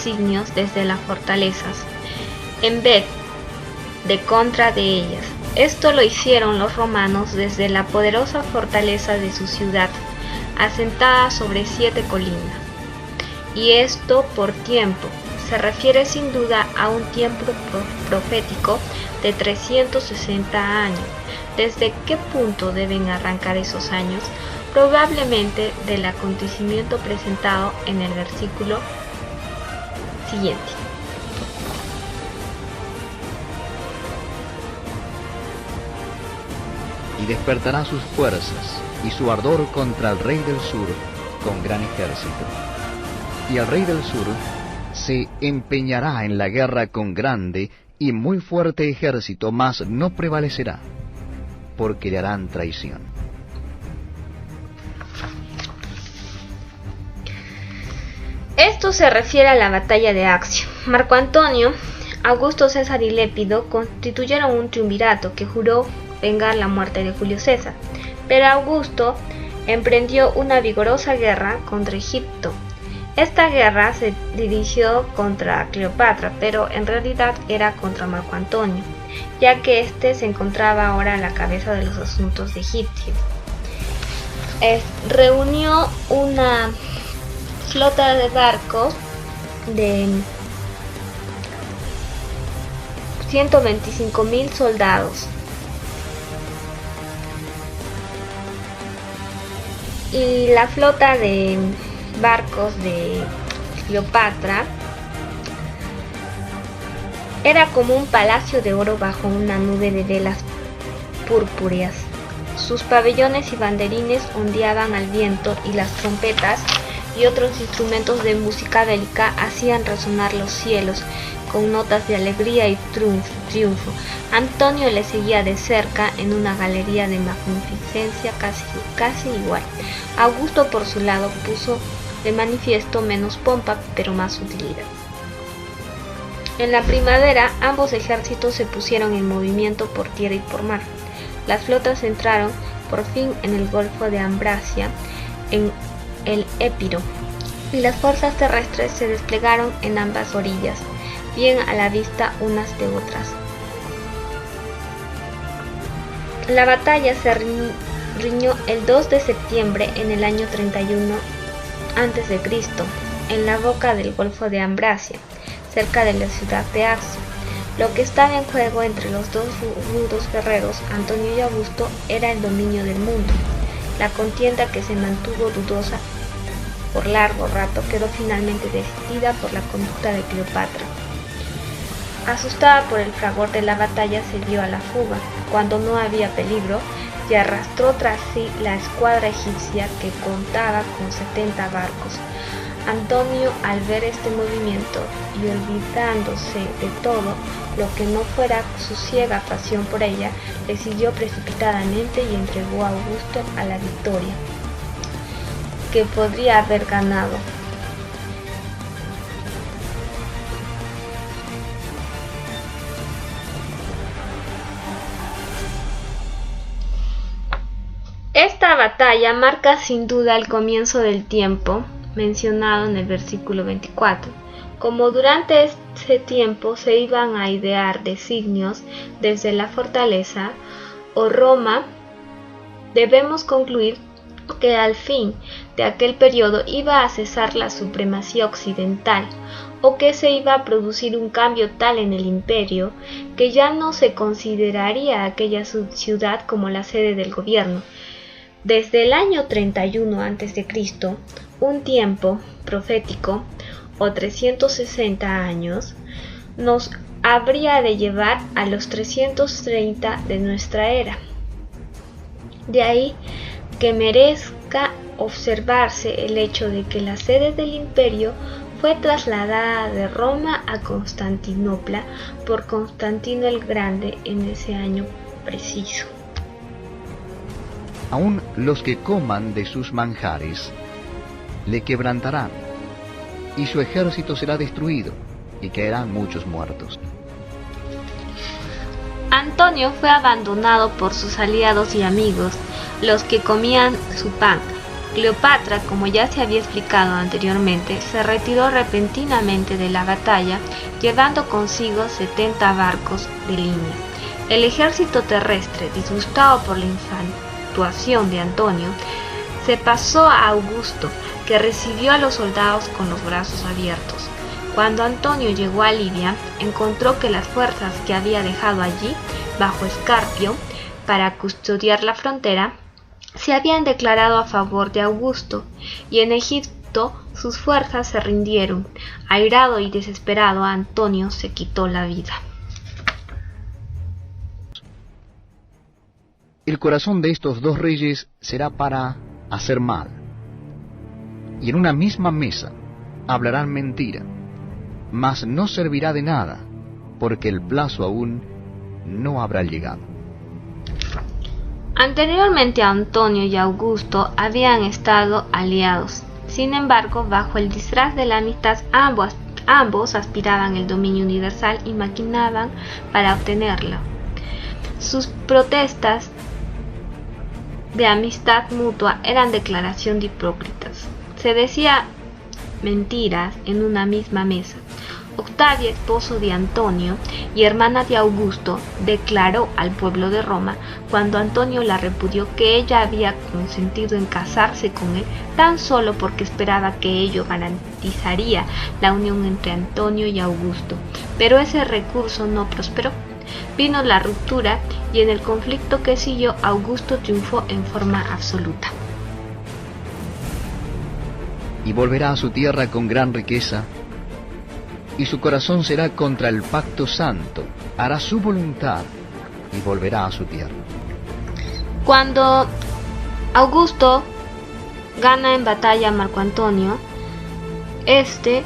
designios desde las fortalezas, en vez de contra de ellas. Esto lo hicieron los romanos desde la poderosa fortaleza de su ciudad, asentada sobre 7 colinas. Y esto por tiempo se refiere sin duda a un tiempo profético de 360 años. ¿Desde qué punto deben arrancar esos años? Probablemente del acontecimiento presentado en el versículo siguiente. Y despertará sus fuerzas y su ardor contra el rey del sur con gran ejército. Y el rey del sur se empeñará en la guerra con grande y muy fuerte ejército, mas no prevalecerá, porque le harán traición. Esto se refiere a la batalla de Accio. Marco Antonio, Augusto César y Lépido constituyeron un triunvirato que juró vengar la muerte de Julio César, pero Augusto emprendió una vigorosa guerra contra Egipto. Esta guerra se dirigió contra Cleopatra, pero en realidad era contra Marco Antonio, ya que éste se encontraba ahora a la cabeza de los asuntos de Egipto. Reunió una flota de barcos de 125.000 soldados y la flota de barcos de Cleopatra era como un palacio de oro bajo una nube de velas purpúreas. Sus pabellones y banderines ondeaban al viento y las trompetas y otros instrumentos de música bélica hacían resonar los cielos con notas de alegría y triunfo. Antonio le seguía de cerca en una galería de magnificencia casi igual. Augusto, por su lado, puso de manifiesto menos pompa, pero más utilidad. En la primavera, ambos ejércitos se pusieron en movimiento por tierra y por mar. Las flotas entraron por fin en el Golfo de Ambracia, en el Épiro, y las fuerzas terrestres se desplegaron en ambas orillas, bien a la vista unas de otras. La batalla se riñó el 2 de septiembre en el año 31 a.C., en la boca del Golfo de Ambracia, cerca de la ciudad de Accio. Lo que estaba en juego entre los dos rudos guerreros, Antonio y Augusto, era el dominio del mundo. La contienda, que se mantuvo dudosa por largo rato, quedó finalmente decidida por la conducta de Cleopatra. Asustada por el fragor de la batalla, se dio a la fuga, cuando no había peligro, y arrastró tras sí la escuadra egipcia, que contaba con 70 barcos. Antonio, al ver este movimiento y olvidándose de todo lo que no fuera su ciega pasión por ella, le siguió precipitadamente y entregó a Augusto a la victoria, que podría haber ganado. Esta batalla marca sin duda el comienzo del tiempo mencionado en el versículo 24. Como durante este tiempo se iban a idear designios desde la fortaleza o Roma, debemos concluir que al fin de aquel periodo iba a cesar la supremacía occidental, o que se iba a producir un cambio tal en el imperio que ya no se consideraría aquella ciudad como la sede del gobierno. Desde el año 31 a.C., un tiempo profético, o 360 años, nos habría de llevar a los 330 de nuestra era. De ahí que merezca observarse el hecho de que la sede del imperio fue trasladada de Roma a Constantinopla por Constantino el Grande en ese año preciso. Aun los que coman de sus manjares le quebrantarán, y su ejército será destruido, y caerán muchos muertos. Antonio fue abandonado por sus aliados y amigos, los que comían su pan, Cleopatra, como ya se había explicado anteriormente, se retiró repentinamente de la batalla, llevando consigo 70 barcos de línea. El ejército terrestre, disgustado por la infatuación de Antonio, se pasó a Augusto, que recibió a los soldados con los brazos abiertos. Cuando Antonio llegó a Libia, encontró que las fuerzas que había dejado allí, bajo Escarpio, para custodiar la frontera, se habían declarado a favor de Augusto, y en Egipto sus fuerzas se rindieron. Airado y desesperado, Antonio se quitó la vida. El corazón de estos dos reyes será para hacer mal, y en una misma mesa hablarán mentira, mas no servirá de nada, porque el plazo aún no habrá llegado. Anteriormente Antonio y Augusto habían estado aliados. Sin embargo, bajo el disfraz de la amistad, ambos aspiraban el dominio universal y maquinaban para obtenerlo. Sus protestas de amistad mutua eran declaración de hipócritas. Se decía mentiras en una misma mesa. Octavia, esposo de Antonio y hermana de Augusto, declaró al pueblo de Roma, cuando Antonio la repudió, que ella había consentido en casarse con él tan solo porque esperaba que ello garantizaría la unión entre Antonio y Augusto. Pero ese recurso no prosperó. Vino la ruptura y en el conflicto que siguió, Augusto triunfó en forma absoluta. Y volverá a su tierra con gran riqueza, y su corazón será contra el pacto santo, hará su voluntad y volverá a su tierra. Cuando Augusto gana en batalla a Marco Antonio, este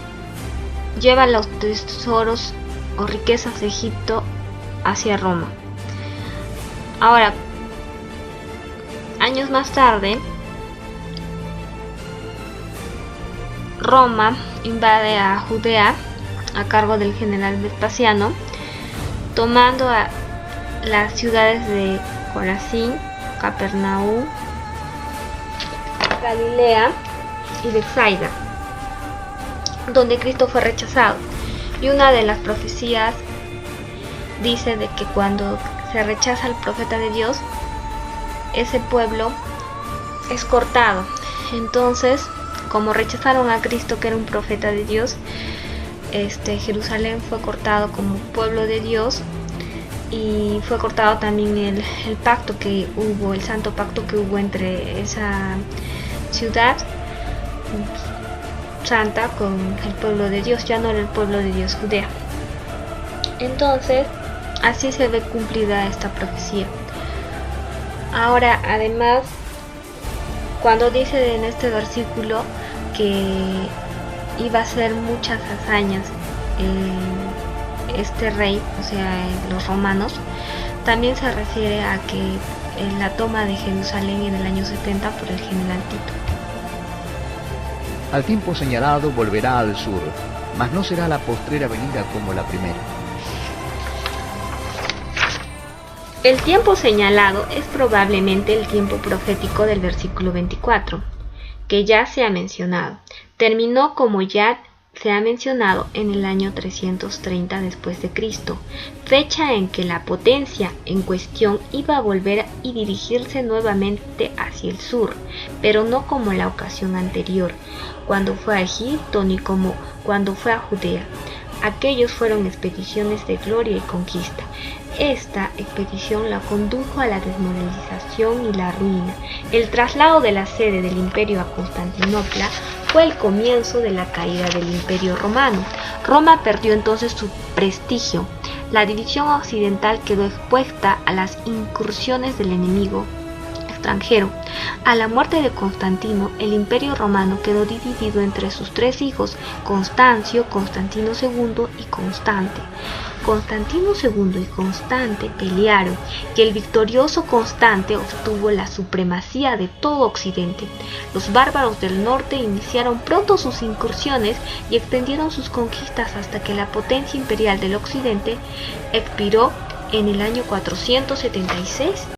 lleva los tesoros o riquezas de Egipto hacia Roma. Ahora, años más tarde, Roma invade a Judea a cargo del general Vespasiano, tomando a las ciudades de Corazín, Capernaum, Galilea y Betsaida, donde Cristo fue rechazado. Y una de las profecías dice de que cuando se rechaza al profeta de Dios, ese pueblo es cortado. Entonces, como rechazaron a Cristo, que era un profeta de Dios, Jerusalén fue cortado como pueblo de Dios, y fue cortado también el pacto que hubo, el santo pacto que hubo entre esa ciudad santa con el pueblo de Dios. Ya no era el pueblo de Dios, Judea. Entonces, así se ve cumplida esta profecía. Ahora, además, cuando dice en este versículo que iba a hacer muchas hazañas este rey, o sea, los romanos, también se refiere a que en la toma de Jerusalén en el año 70 por el general Tito. Al tiempo señalado volverá al sur, mas no será la postrera venida como la primera. El tiempo señalado es probablemente el tiempo profético del versículo 24, que ya se ha mencionado. Terminó, como ya se ha mencionado, en el año 330 después de Cristo, fecha en que la potencia en cuestión iba a volver y dirigirse nuevamente hacia el sur, pero no como la ocasión anterior, cuando fue a Egipto, ni como cuando fue a Judea. Aquellos fueron expediciones de gloria y conquista. Esta expedición la condujo a la desmoralización y la ruina. El traslado de la sede del imperio a Constantinopla fue el comienzo de la caída del imperio romano. Roma perdió entonces su prestigio. La división occidental quedó expuesta a las incursiones del enemigo extranjero. A la muerte de Constantino, el imperio romano quedó dividido entre sus tres hijos, Constancio, Constantino II y Constante. Constantino II y Constante pelearon, y el victorioso Constante obtuvo la supremacía de todo Occidente. Los bárbaros del norte iniciaron pronto sus incursiones y extendieron sus conquistas hasta que la potencia imperial del Occidente expiró en el año 476